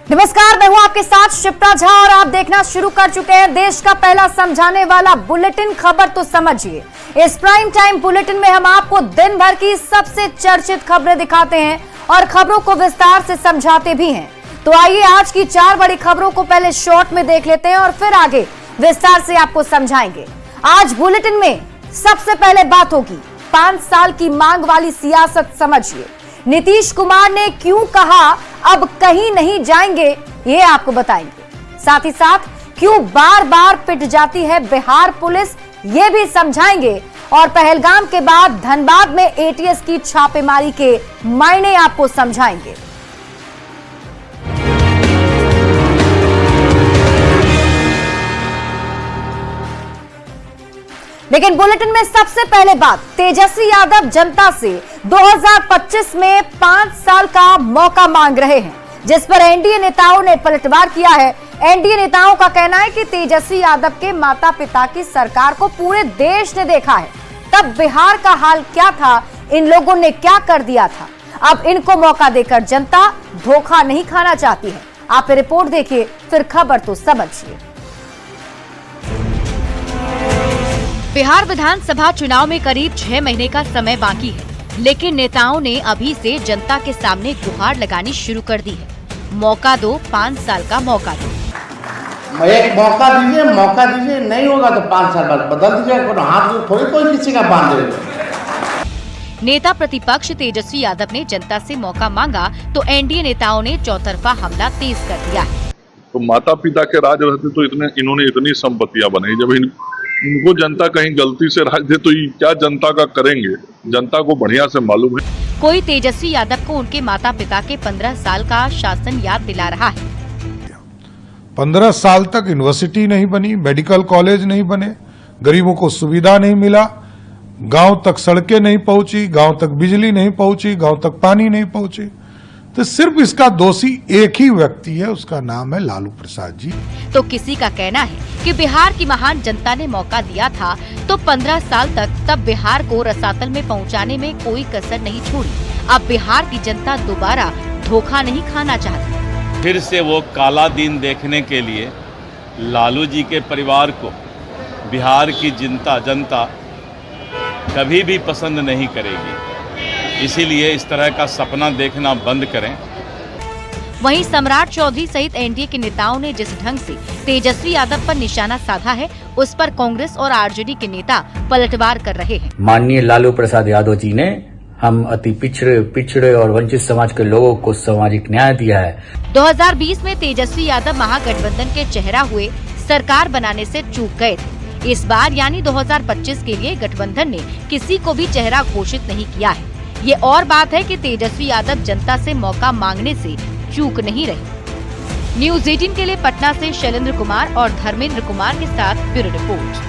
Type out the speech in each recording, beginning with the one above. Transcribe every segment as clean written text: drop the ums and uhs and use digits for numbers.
नमस्कार, मैं हूं आपके साथ शिप्रा झा और आप देखना शुरू कर चुके हैं देश का पहला समझाने वाला बुलेटिन खबर तो समझिए। इस प्राइम टाइम बुलेटिन में हम आपको दिन भर की सबसे चर्चित खबरें दिखाते हैं और खबरों को विस्तार से समझाते भी हैं। तो आइए आज की 4 बड़ी खबरों को पहले शॉर्ट में देख लेते हैं और फिर आगे विस्तार से आपको समझाएंगे। आज बुलेटिन में सबसे पहले बात होगी 5 साल की मांग वाली सियासत। समझिए नीतीश कुमार ने क्यों कहा अब कहीं नहीं जाएंगे, ये आपको बताएंगे। साथ ही साथ क्यों बार बार पिट जाती है बिहार पुलिस, ये भी समझाएंगे। और पहलगाम के बाद धनबाद में एटीएस की छापेमारी के मायने आपको समझाएंगे। लेकिन बुलेटिन में सबसे पहले बात तेजस्वी यादव जनता से 2025 में 5 साल का मौका मांग रहे हैं, जिस पर एनडीए नेताओं ने पलटवार किया है। एनडीए नेताओं का कहना है कि तेजस्वी यादव के माता पिता की सरकार को पूरे देश ने देखा है, तब बिहार का हाल क्या था, इन लोगों ने क्या कर दिया था। अब इनको मौका देकर जनता धोखा नहीं खाना चाहती है। आप रिपोर्ट देखिए, फिर खबर तो समझिए। बिहार विधानसभा चुनाव में करीब 6 महीने का समय बाकी है, लेकिन नेताओं ने अभी से जनता के सामने गुहार लगानी शुरू कर दी है। मौका दो, 5 साल का मौका दो। एक मौका दीजिए, नहीं होगा तो 5 साल बाद बदल दीजिए। हाथ तो थोड़ी कोई किसी का बांध देगा। नेता प्रतिपक्ष तेजस्वी यादव ने जनता से मौका मांगा तो एनडीए नेताओं ने चौतरफा हमला तेज कर दिया है। तो माता पिता के राज रहते तो इन्होंने इतनी संपत्तियां बनाई। जब इनको जनता कहीं गलती से राज दे तो क्या जनता का करेंगे, जनता को बढ़िया से मालूम है। कोई तेजस्वी यादव को उनके माता पिता के 15 साल का शासन याद दिला रहा है। 15 साल तक यूनिवर्सिटी नहीं बनी, मेडिकल कॉलेज नहीं बने, गरीबों को सुविधा नहीं मिला, गांव तक सड़कें नहीं पहुंची, गांव तक बिजली नहीं पहुंची, गांव तक पानी नहीं पहुंची। तो सिर्फ इसका दोषी एक ही व्यक्ति है, उसका नाम है लालू प्रसाद जी। तो किसी का कहना है कि बिहार की महान जनता ने मौका दिया था तो 15 साल तक तब बिहार को रसातल में पहुंचाने में कोई कसर नहीं छोड़ी। अब बिहार की जनता दोबारा धोखा नहीं खाना चाहती। फिर से वो काला दिन देखने के लिए लालू जी के परिवार को बिहार की जनता कभी भी पसंद नहीं करेगी। इसीलिए इस तरह का सपना देखना बंद करें। वहीं सम्राट चौधरी सहित एनडीए के नेताओं ने जिस ढंग से तेजस्वी यादव पर निशाना साधा है, उस पर कांग्रेस और आरजेडी के नेता पलटवार कर रहे हैं। माननीय लालू प्रसाद यादव जी ने हम अति पिछड़े और वंचित समाज के लोगों को सामाजिक न्याय दिया है। 2020 में तेजस्वी यादव महागठबंधन के चेहरा हुए, सरकार बनाने से चूक गए थे। इस बार यानी 2025 के लिए गठबंधन ने किसी को भी चेहरा घोषित नहीं किया है। ये और बात है कि तेजस्वी यादव जनता से मौका मांगने से चूक नहीं रहे। न्यूज़ 18 के लिए पटना से शैलेंद्र कुमार और धर्मेंद्र कुमार के साथ ब्यूरो रिपोर्ट।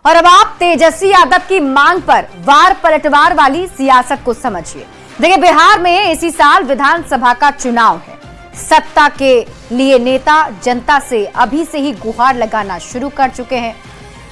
और अब आप तेजस्वी यादव की मांग पर वार पलटवार वाली सियासत को समझिए। देखिए बिहार में इसी साल विधानसभा का चुनाव है। सत्ता के लिए नेता जनता से अभी से ही गुहार लगाना शुरू कर चुके हैं।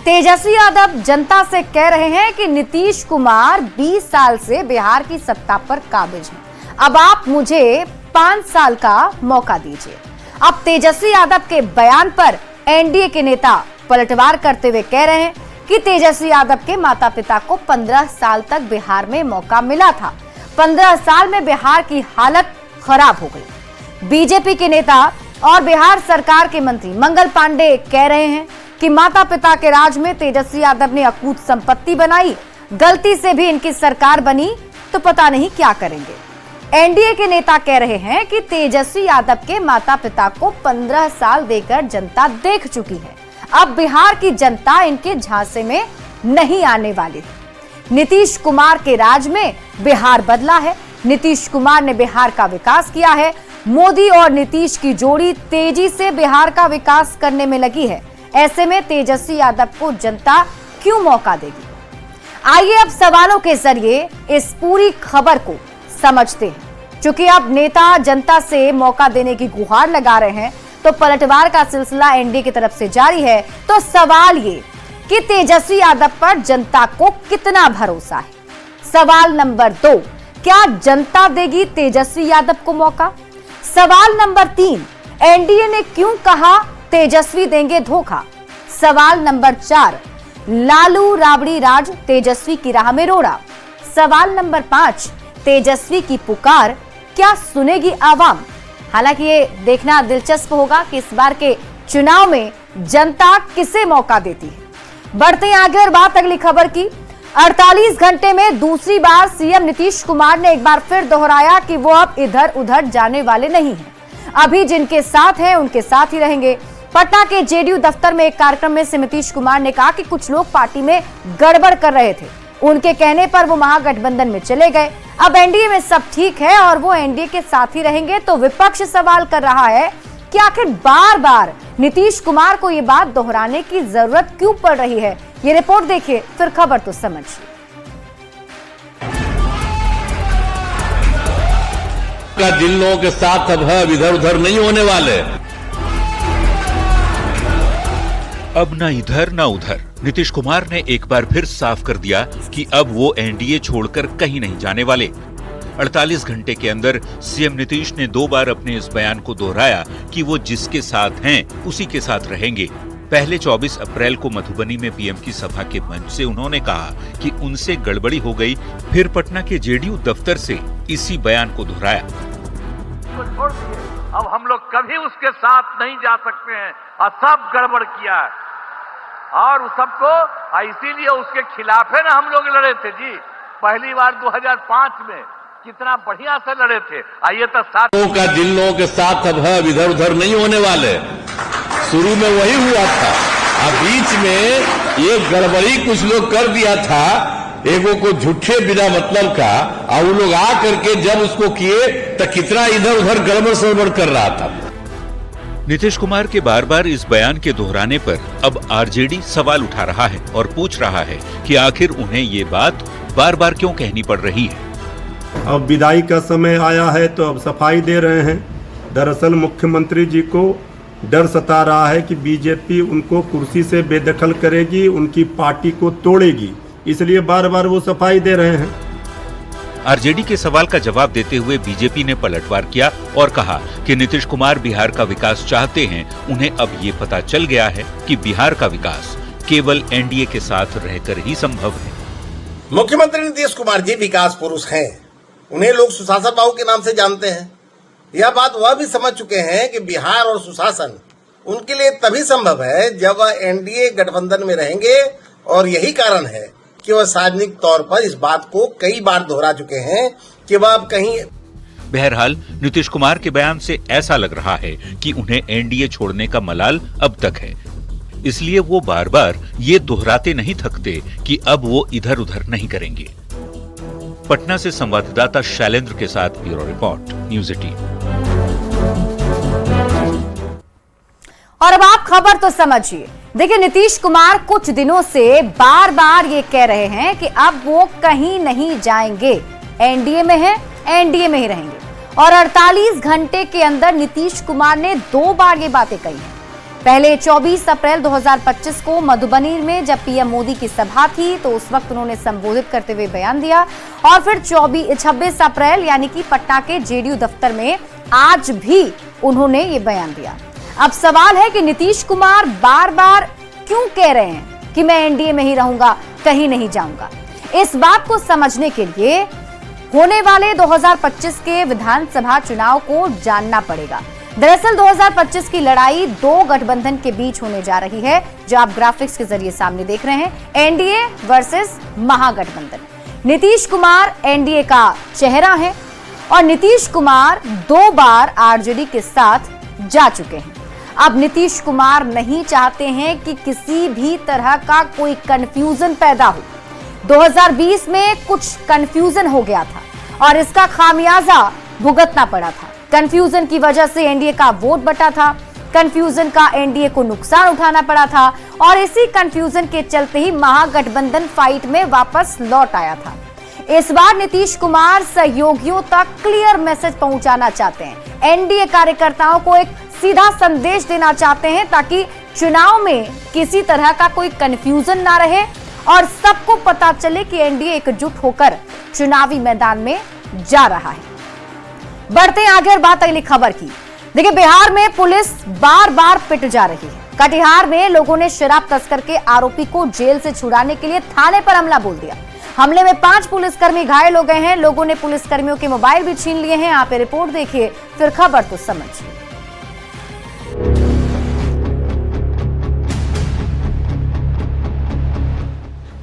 तेजस्वी यादव जनता से कह रहे हैं कि नीतीश कुमार 20 साल से बिहार की सत्ता पर काबिज हैं। अब आप मुझे 5 साल का मौका दीजिए। अब तेजस्वी यादव के बयान पर एनडीए के नेता पलटवार करते हुए कह रहे हैं कि तेजस्वी यादव के माता पिता को 15 साल तक बिहार में मौका मिला था। 15 साल में बिहार की हालत खराब हो गई। बीजेपी के नेता और बिहार सरकार के मंत्री मंगल पांडे कह रहे हैं कि माता पिता के राज में तेजस्वी यादव ने अकूत संपत्ति बनाई, गलती से भी इनकी सरकार बनी तो पता नहीं क्या करेंगे। एनडीए के नेता कह रहे हैं कि तेजस्वी यादव के माता पिता को 15 साल देकर जनता देख चुकी है। अब बिहार की जनता इनके झांसे में नहीं आने वाली। नीतीश कुमार के राज में बिहार बदला है। नीतीश कुमार ने बिहार का विकास किया है। मोदी और नीतीश की जोड़ी तेजी से बिहार का विकास करने में लगी है। ऐसे में तेजस्वी यादव को जनता क्यों मौका देगी? आइए अब सवालों के जरिए इस पूरी खबर को समझते हैं। क्योंकि अब नेता जनता से मौका देने की गुहार लगा रहे हैं, तो पलटवार का सिलसिला एनडीए की तरफ से जारी है। तो सवाल ये कि तेजस्वी यादव पर जनता को कितना भरोसा है। सवाल नंबर 2, क्या जनता देगी तेजस्वी यादव को मौका? सवाल नंबर 3, एनडीए ने क्यों कहा तेजस्वी देंगे धोखा? सवाल नंबर 4, लालू राबड़ी राज तेजस्वी की राह में रोड़ा। सवाल नंबर 5, तेजस्वी की पुकार क्या सुनेगी आवाम? हालांकि ये देखना दिलचस्प होगा कि इस बार के चुनाव में जनता किसे मौका देती है। बढ़ते हैं आगे और बात अगली खबर की। 48 घंटे में दूसरी बार सीएम नीतीश कुमार ने एक बार फिर दोहराया कि वो अब इधर उधर जाने वाले नहीं हैं। अभी जिनके साथ हैं उनके साथ ही रहेंगे। पटना के जेडीयू दफ्तर में एक कार्यक्रम में से नीतीश कुमार ने कहा कि कुछ लोग पार्टी में गड़बड़ कर रहे थे, उनके कहने पर वो महागठबंधन में चले गए। अब एनडीए में सब ठीक है और वो एनडीए के साथ ही रहेंगे। तो विपक्ष सवाल कर रहा है कि आखिर बार बार नीतीश कुमार को ये बात दोहराने की जरूरत क्यों पड़ रही है? ये रिपोर्ट देखिए, फिर खबर तो समझिए। जिन लोगों के साथ अब है इधर उधर नहीं होने वाले। अब न इधर न उधर। नीतीश कुमार ने एक बार फिर साफ कर दिया कि अब वो एनडीए छोड़कर कहीं नहीं जाने वाले। 48 घंटे के अंदर सीएम नीतीश ने 2 बार अपने इस बयान को दोहराया कि वो जिसके साथ हैं उसी के साथ रहेंगे। पहले 24 अप्रैल को मधुबनी में पीएम की सभा के मंच से उन्होंने कहा कि उनसे गड़बड़ी हो गई। फिर पटना के जेडीयू दफ्तर से इसी बयान को दोहराया। अब हम लोग कभी उसके साथ नहीं जा सकते हैं और सब गड़बड़ किया है और उस सबको इसीलिए उसके खिलाफ है ना हम लोग लड़े थे जी। पहली बार 2005 में कितना बढ़िया से लड़े थे। आइए तो साथ का जिन लोगों के साथ अब है इधर उधर नहीं होने वाले। शुरू में वही हुआ था, अब बीच में ये गड़बड़ी कुछ लोग कर दिया था, एगो को झूठे बिना मतलब का, और वो लोग आ करके जब उसको किए तो कितना इधर उधर गड़बड़ सड़बड़ कर रहा था। नीतीश कुमार के बार बार इस बयान के दोहराने पर अब आरजेडी सवाल उठा रहा है और पूछ रहा है कि आखिर उन्हें ये बात बार बार क्यों कहनी पड़ रही है। अब विदाई का समय आया है तो अब सफाई दे रहे हैं। दरअसल मुख्यमंत्री जी को डर सता रहा है कि बीजेपी उनको कुर्सी से बेदखल करेगी, उनकी पार्टी को तोड़ेगी, इसलिए बार बार वो सफाई दे रहे हैं। आरजेडी के सवाल का जवाब देते हुए बीजेपी ने पलटवार किया और कहा कि नीतीश कुमार बिहार का विकास चाहते हैं। उन्हें अब ये पता चल गया है कि बिहार का विकास केवल एनडीए के साथ रहकर ही संभव है। मुख्यमंत्री नीतीश कुमार जी विकास पुरुष हैं, उन्हें लोग सुशासन बाबू के नाम से जानते हैं। यह बात वह भी समझ चुके हैं कि बिहार और सुशासन उनके लिए तभी संभव है जब वह एनडीए गठबंधन में रहेंगे, और यही कारण है कि वह सार्वजनिक तौर पर इस बात को कई बार दोहरा चुके हैं कि वह अब कहीं। बहरहाल नीतीश कुमार के बयान से ऐसा लग रहा है कि उन्हें एनडीए छोड़ने का मलाल अब तक है, इसलिए वो बार बार ये दोहराते नहीं थकते कि अब वो इधर उधर नहीं करेंगे। पटना से संवाददाता शैलेंद्र के साथ ब्यूरो रिपोर्ट, न्यूज़ 18। और अब आप खबर तो समझिए। देखिए, नीतीश कुमार कुछ दिनों से बार बार ये कह रहे हैं कि अब वो कहीं नहीं जाएंगे, एनडीए में है, एनडीए में ही रहेंगे। और 48 घंटे के अंदर नीतीश कुमार ने 2 बार ये बातें कही हैं। पहले 24 अप्रैल 2025 को मधुबनी में जब पीएम मोदी की सभा थी तो उस वक्त उन्होंने संबोधित करते हुए बयान दिया, और फिर 26 अप्रैल यानी कि पटना के जेडीयू दफ्तर में आज भी उन्होंने ये बयान दिया। अब सवाल है कि नीतीश कुमार बार बार क्यों कह रहे हैं कि मैं एनडीए में ही रहूंगा, कहीं नहीं जाऊंगा। इस बात को समझने के लिए होने वाले 2025 के विधानसभा चुनाव को जानना पड़ेगा। दरअसल 2025 की लड़ाई 2 गठबंधन के बीच होने जा रही है, जो आप ग्राफिक्स के जरिए सामने देख रहे हैं। एनडीए वर्सेस महागठबंधन। नीतीश कुमार एनडीए का चेहरा है और नीतीश कुमार 2 बार आरजेडी के साथ जा चुके हैं। अब नीतीश कुमार नहीं चाहते हैं कि किसी भी तरह का कोई कंफ्यूजन पैदा हो। 2020 में कुछ कंफ्यूजन हो गया था और इसका खामियाजा भुगतना पड़ा था। कंफ्यूजन की वजह से एनडीए का वोट बटा था, कंफ्यूजन का एनडीए को नुकसान उठाना पड़ा था, और इसी कंफ्यूजन के चलते ही महागठबंधन फाइट में वापस लौट आया था। इस बार नीतीश कुमार सहयोगियों तक क्लियर मैसेज पहुंचाना चाहते हैं। एनडीए कार्यकर्ताओं को एक सीधा संदेश देना चाहते हैं ताकि चुनाव में किसी तरह का कोई कंफ्यूजन ना रहे और सबको पता चले कि एनडीए एकजुट होकर चुनावी मैदान में जा रहा है। बढ़ते हैं आगे और बात अगली खबर की। देखिए, बिहार में पुलिस बार बार पिट जा रही है। कटिहार में लोगों ने शराब तस्कर के आरोपी को जेल से छुड़ाने के लिए थाने पर हमला बोल दिया। हमले में 5 पुलिसकर्मी घायल हो गए हैं। लोगों ने पुलिसकर्मियों के मोबाइल भी छीन लिए हैं। आप रिपोर्ट देखिए, फिर खबर तो समझिए।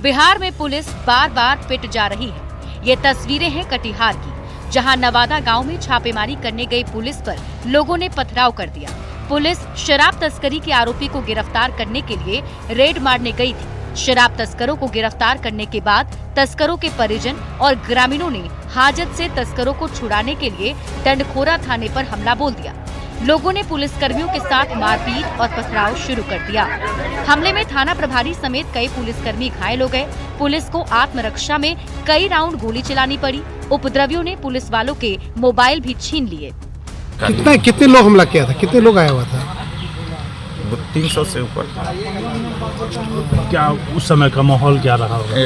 बिहार में पुलिस बार बार पिट जा रही है। ये तस्वीरें हैं कटिहार की, जहां नवादा गांव में छापेमारी करने गई पुलिस पर लोगों ने पथराव कर दिया। पुलिस शराब तस्करी के आरोपी को गिरफ्तार करने के लिए रेड मारने गई थी। शराब तस्करों को गिरफ्तार करने के बाद तस्करों के परिजन और ग्रामीणों ने हाजत से तस्करों को छुड़ाने के लिए डंडखोरा थाने पर हमला बोल दिया। लोगों ने पुलिसकर्मियों के साथ मारपीट और पथराव शुरू कर दिया। हमले में थाना प्रभारी समेत कई पुलिसकर्मी घायल हो गए। पुलिस को आत्मरक्षा में कई राउंड गोली चलानी पड़ी। उपद्रवियों ने पुलिस वालों के मोबाइल भी छीन लिए। कितने लोग हमला किया था? कितने लोग आया हुआ था? 300 से ऊपर। क्या उस समय का माहौल क्या रहा होगा?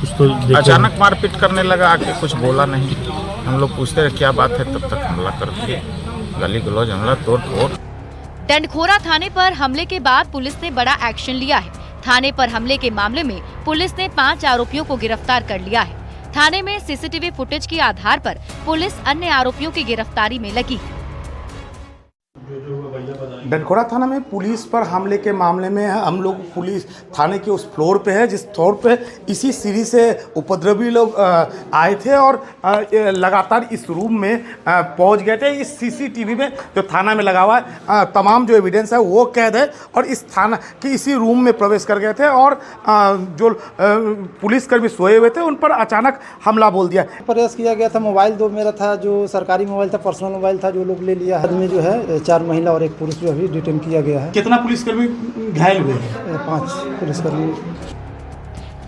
कुछ तो अचानक मारपीट करने लगा, आके कुछ बोला नहीं। हम लोग पूछते रहे क्या बात है, तब तक हमला कर दिए। गाली गलौज, हमला, तोड़ फोड़। डंडखोरा थाने पर हमले के बाद पुलिस ने बड़ा एक्शन लिया है। थाने पर हमले के मामले में पुलिस ने 5 आरोपियों को गिरफ्तार कर लिया है। थाने में सीसीटीवी फुटेज के आधार पर पुलिस अन्य आरोपियों की गिरफ्तारी में लगी है। डंडखोरा थाना में पुलिस पर हमले के मामले में हम लोग पुलिस थाने के उस फ्लोर पे है जिस फ्लोर पे इसी सीढ़ी से उपद्रवी लोग आए थे और लगातार इस रूम में पहुंच गए थे। इस सीसीटीवी में जो थाना में लगा हुआ है तमाम जो एविडेंस है वो कैद है और इस थाना के इसी रूम में प्रवेश कर गए थे और जो पुलिसकर्मी सोए हुए थे उन पर अचानक हमला बोल दिया। प्रयास किया गया था। मोबाइल 2 मेरा था, जो सरकारी मोबाइल था, पर्सनल मोबाइल था, जो लोग ले लिया। आदमी जो है 4 महिला और 1 पुरुष जो अभी डिटेन किया गया है। कितना पुलिसकर्मी घायल हुए? 5 पुलिसकर्मी।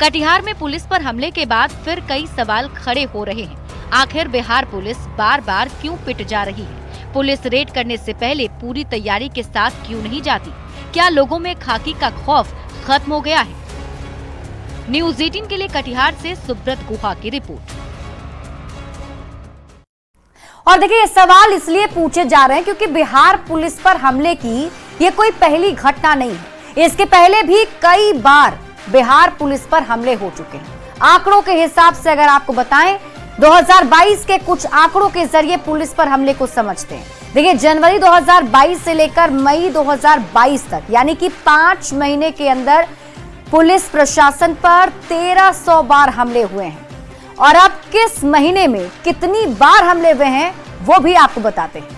कटिहार में पुलिस पर हमले के बाद फिर कई सवाल खड़े हो रहे हैं। आखिर बिहार पुलिस बार बार क्यों पिट जा रही है? पुलिस रेड करने से पहले पूरी तैयारी के साथ क्यों नहीं जाती? क्या लोगों में खाकी का खौफ खत्म हो गया है? न्यूज़ 18 के लिए कटिहार से सुब्रत गुहा की रिपोर्ट। और देखिए, ये सवाल इसलिए पूछे जा रहे हैं क्योंकि बिहार पुलिस पर हमले की ये कोई पहली घटना नहीं है। इसके पहले भी कई बार बिहार पुलिस पर हमले हो चुके हैं। आंकड़ों के हिसाब से अगर आपको बताएं, 2022 के कुछ आंकड़ों के जरिए पुलिस पर हमले को समझते हैं। देखिए, जनवरी 2022 से लेकर मई 2022 तक, यानी कि 5 महीने के अंदर पुलिस प्रशासन पर 1300 बार हमले हुए हैं। और अब किस महीने में कितनी बार हमले हुए हैं वो भी आपको बताते हैं।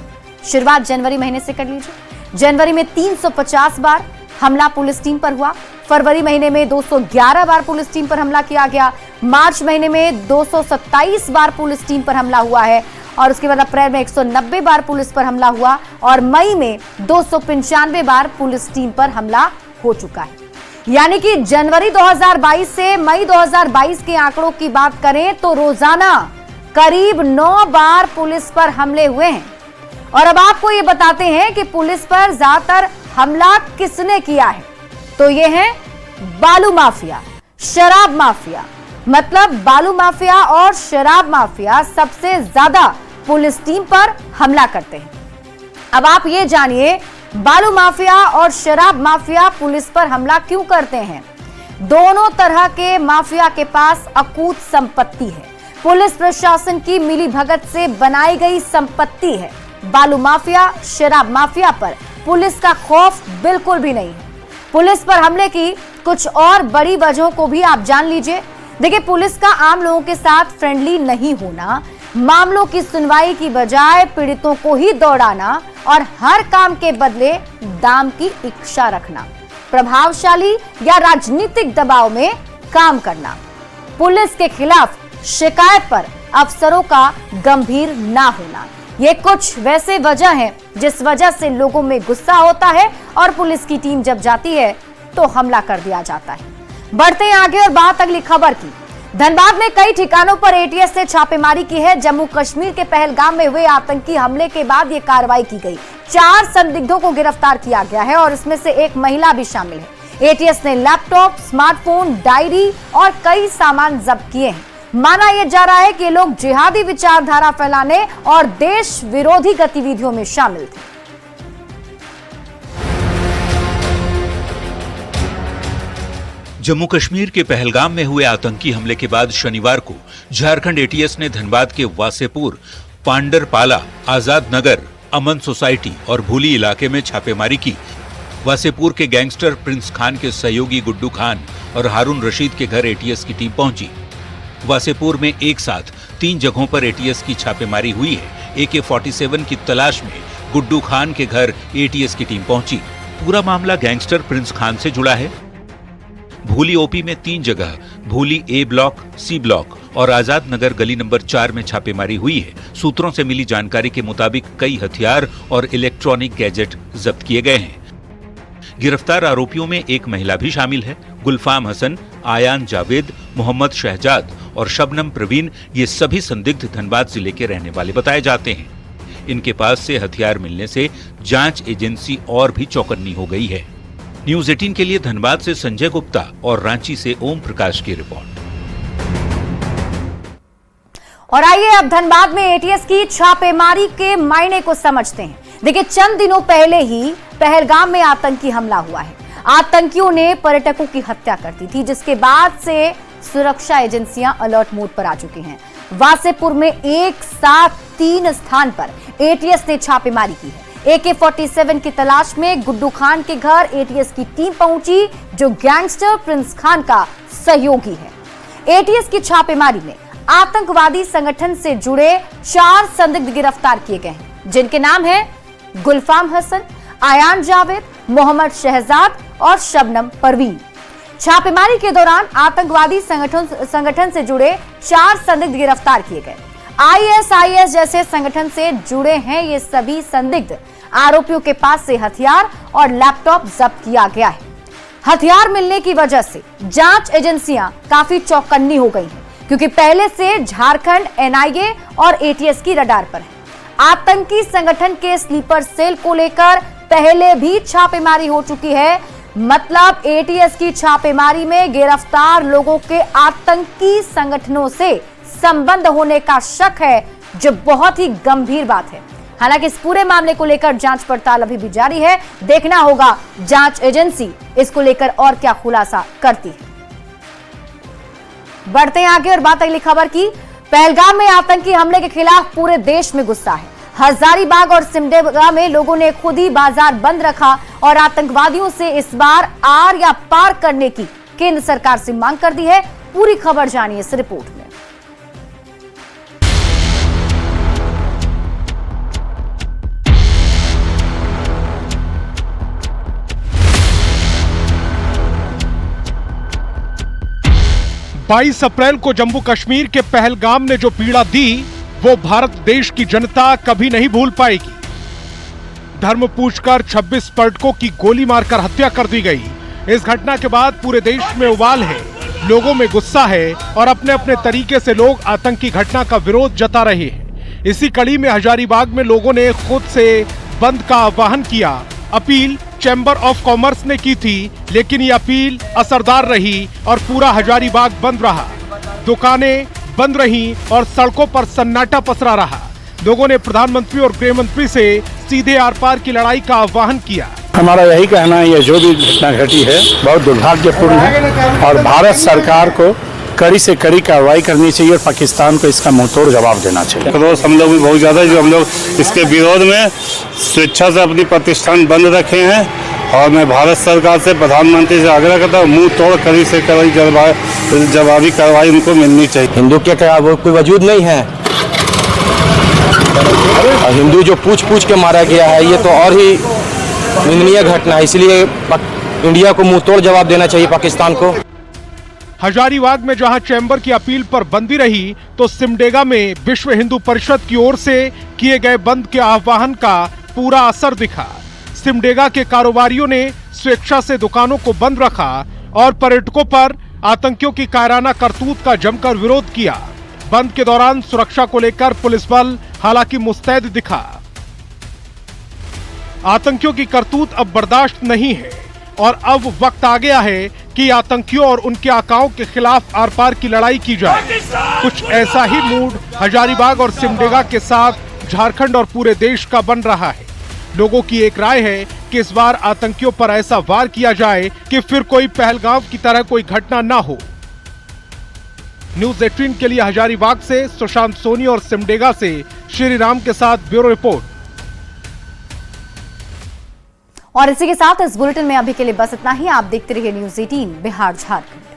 शुरुआत जनवरी महीने से कर लीजिए। जनवरी में 350 बार हमला पुलिस टीम पर हुआ। फरवरी महीने में 211 बार पुलिस टीम पर हमला किया गया। मार्च महीने में 227 बार पुलिस टीम पर हमला हुआ है और उसके बाद अप्रैल में 190 बार पुलिस पर हमला हुआ और मई में 295 बार पुलिस टीम पर हमला हो चुका है। यानी कि जनवरी 2022 से मई 2022 के आंकड़ों की बात करें तो रोजाना करीब 9 बार पुलिस पर हमले हुए हैं। और अब आपको ये बताते हैं कि पुलिस पर ज्यादातर हमला किसने किया है। तो ये है बालू माफिया, शराब माफिया। मतलब बालू माफिया और शराब माफिया सबसे ज्यादा पुलिस टीम पर हमला करते हैं। अब आप ये जानिए, बालू माफिया और शराब माफिया पुलिस पर हमला क्यों करते हैं। दोनों तरह के माफिया के पास अकूत संपत्ति है। पुलिस प्रशासन की मिलीभगत से बनाई गई संपत्ति है। बालू माफिया, शराब माफिया पर पुलिस का खौफ बिल्कुल भी नहीं है। पुलिस पर हमले की कुछ और बड़ी वजहों को भी आप जान लीजिए। देखिए, पुलिस का आम लोगों के साथ फ्रेंडली नहीं होना, मामलों की सुनवाई की बजाय पीड़ितों को ही दौड़ाना और हर काम के बदले दाम की इच्छा रखना, प्रभावशाली या राजनीतिक दबाव में काम करना, पुलिस के खिलाफ शिकायत पर अफसरों का गंभीर ना होना, ये कुछ वैसे वजह हैं जिस वजह से लोगों में गुस्सा होता है और पुलिस की टीम जब जाती है तो हमला कर दिया जाता है। बढ़ते हैं आगे और बात अगली खबर की। धनबाद में कई ठिकानों पर एटीएस ने छापेमारी की है। जम्मू कश्मीर के पहलगाम में हुए आतंकी हमले के बाद ये कार्रवाई की गई। 4 संदिग्धों को गिरफ्तार किया गया है और इसमें से एक महिला भी शामिल है। एटीएस ने लैपटॉप, स्मार्टफोन, डायरी और कई सामान जब्त किए हैं। माना यह जा रहा है कि ये लोग जिहादी विचारधारा फैलाने और देश विरोधी गतिविधियों में शामिल थे। जम्मू कश्मीर के पहलगाम में हुए आतंकी हमले के बाद शनिवार को झारखंड एटीएस ने धनबाद के वासेपुर, पांडरपाला, आजाद नगर, अमन सोसाइटी और भूली इलाके में छापेमारी की। वासेपुर के गैंगस्टर प्रिंस खान के सहयोगी गुड्डू खान और हारून रशीद के घर एटीएस की टीम पहुंची। वासेपुर में एक साथ 3 जगहों पर एटीएस की छापेमारी हुई है। AK-47 की तलाश में गुड्डू खान के घर एटीएस की टीम पहुंची। पूरा मामला गैंगस्टर प्रिंस खान से जुड़ा है। भूली ओपी में 3 जगह, भूली ए ब्लॉक, सी ब्लॉक और आजाद नगर गली नंबर 4 में छापेमारी हुई है। सूत्रों से मिली जानकारी के मुताबिक कई हथियार और इलेक्ट्रॉनिक गैजेट जब्त किए गए हैं। गिरफ्तार आरोपियों में एक महिला भी शामिल है। गुलफाम हसन, आयान जावेद, मोहम्मद शहजाद और शबनम प्रवीण ये सभी संदिग्ध धनबाद जिले के रहने वाले बताए जाते हैं। इनके पास से हथियार मिलने से जांच एजेंसी और भी चौकन्नी हो गई है। न्यूज़ 18 के लिए धनबाद से संजय गुप्ता और रांची से ओम प्रकाश की रिपोर्ट। और आइए अब धनबाद में एटीएस की छापेमारी के मायने को समझते हैं। देखिए, चंद दिनों पहले ही पहलगाम में आतंकी हमला हुआ है। आतंकियों ने पर्यटकों की हत्या कर दी थी, जिसके बाद से सुरक्षा एजेंसियां अलर्ट मोड पर आ चुकी हैं। वासेपुर में एक साथ 3 स्थान पर एटीएस ने छापेमारी की है। AK-47 की तलाश में गुड्डू खान के घर एटीएस की टीम पहुंची, जो गैंगस्टर प्रिंस खान का सहयोगी है। एटीएस की छापेमारी में आतंकवादी संगठन से जुड़े 4 संदिग्ध गिरफ्तार किए गए हैं, जिनके नाम हैं गुलफाम हसन, आयान जावेद, मोहम्मद शहजाद और शबनम परवीन। छापेमारी के दौरान आतंकवादी संगठन से जुड़े 4 संदिग्ध गिरफ्तार किए गए। ISIS जैसे संगठन से जुड़े हैं ये सभी संदिग्ध। आरोपियों के पास से हथियार और लैपटॉप जब्त किया गया है। हथियार मिलने की वजह से जांच एजेंसियां काफी चौकन्नी हो गई हैं, क्योंकि पहले से झारखंड NIA और ATS की रडार पर है। आतंकी संगठन के स्लीपर सेल को लेकर पहले भी छापेमारी हो चुकी है। मतलब ATS की छापेमारी में गिरफ्तार लोगों के आतंकी संगठनों से संबंध होने का शक है, जो बहुत ही गंभीर बात है। हालांकि इस पूरे मामले को लेकर जांच पड़ताल अभी भी जारी है। देखना होगा जांच एजेंसी इसको लेकर और क्या खुलासा करती है। बढ़ते हैं आगे और बात अगली खबर की। पहलगाम में आतंकी हमले के खिलाफ पूरे देश में गुस्सा है। हजारीबाग और सिमडेगा में लोगों ने खुद ही बाजार बंद रखा और आतंकवादियों से इस बार आर या पार करने की केंद्र सरकार से मांग कर दी है। पूरी खबर जानिए इस रिपोर्ट में। बाईस अप्रैल को जम्मू कश्मीर के पहलगाम ने जो पीड़ा दी, वो भारत देश की जनता कभी नहीं भूल पाएगी। धर्म पूछकर 26 पर्यटकों की गोली मारकर हत्या कर दी गई। इस घटना के बाद पूरे देश में उबाल है, लोगों में गुस्सा है और अपने अपने तरीके से लोग आतंकी घटना का विरोध जता रहे हैं। इसी कड़ी में हजारीबाग में लोगों ने खुद से बंद का आह्वान किया। अपील चैम्बर ऑफ कॉमर्स ने की थी, लेकिन ये अपील असरदार रही और पूरा हजारीबाग बंद रहा। दुकानें बंद रहीं और सड़कों पर सन्नाटा पसरा रहा। लोगों ने प्रधानमंत्री और गृह मंत्री से सीधे आर पार की लड़ाई का आह्वान किया। हमारा यही कहना है, ये जो भी घटना घटी है बहुत दुर्भाग्यपूर्ण है और भारत सरकार को कड़ी से कड़ी कार्रवाई करनी चाहिए और पाकिस्तान को इसका मुंहतोड़ जवाब देना चाहिए। रोज हम लोग भी बहुत ज़्यादा जो हम लोग इसके विरोध में स्वेच्छा से अपनी प्रतिष्ठान बंद रखे हैं और मैं भारत सरकार से, प्रधानमंत्री से आग्रह करता हूँ, मुंह तोड़ कड़ी से कड़ी जवाबी कार्रवाई उनको मिलनी चाहिए। हिंदू के क्या वो कोई वजूद नहीं है। और हिंदू जो पूछ के मारा गया है, ये तो और ही निंदनीय घटना है। इसलिए इंडिया को मुंह तोड़ जवाब देना चाहिए पाकिस्तान को। हजारीबाग में जहां चैम्बर की अपील पर बंदी रही, तो सिमडेगा में विश्व हिंदू परिषद की ओर से किए गए बंद के आह्वान का पूरा असर दिखा। सिमडेगा के कारोबारियों ने स्वेच्छा से दुकानों को बंद रखा और पर्यटकों पर आतंकियों की कायराना करतूत का जमकर विरोध किया। बंद के दौरान सुरक्षा को लेकर पुलिस बल हालांकि मुस्तैद दिखा। आतंकियों की करतूत अब बर्दाश्त नहीं है और अब वक्त आ गया है कि आतंकियों और उनके आकाओं के खिलाफ आर पार की लड़ाई की जाए। कुछ ऐसा ही मूड हजारीबाग और सिमडेगा के साथ झारखंड और पूरे देश का बन रहा है। लोगों की एक राय है कि इस बार आतंकियों पर ऐसा वार किया जाए कि फिर कोई पहलगाम की तरह कोई घटना ना हो। न्यूज़ 18 के लिए हजारीबाग से सुशांत सोनी और सिमडेगा से श्री राम के साथ ब्यूरो रिपोर्ट। और इसी के साथ इस बुलेटिन में अभी के लिए बस इतना ही। आप देखते रहिए न्यूज़ 18 बिहार झारखंड।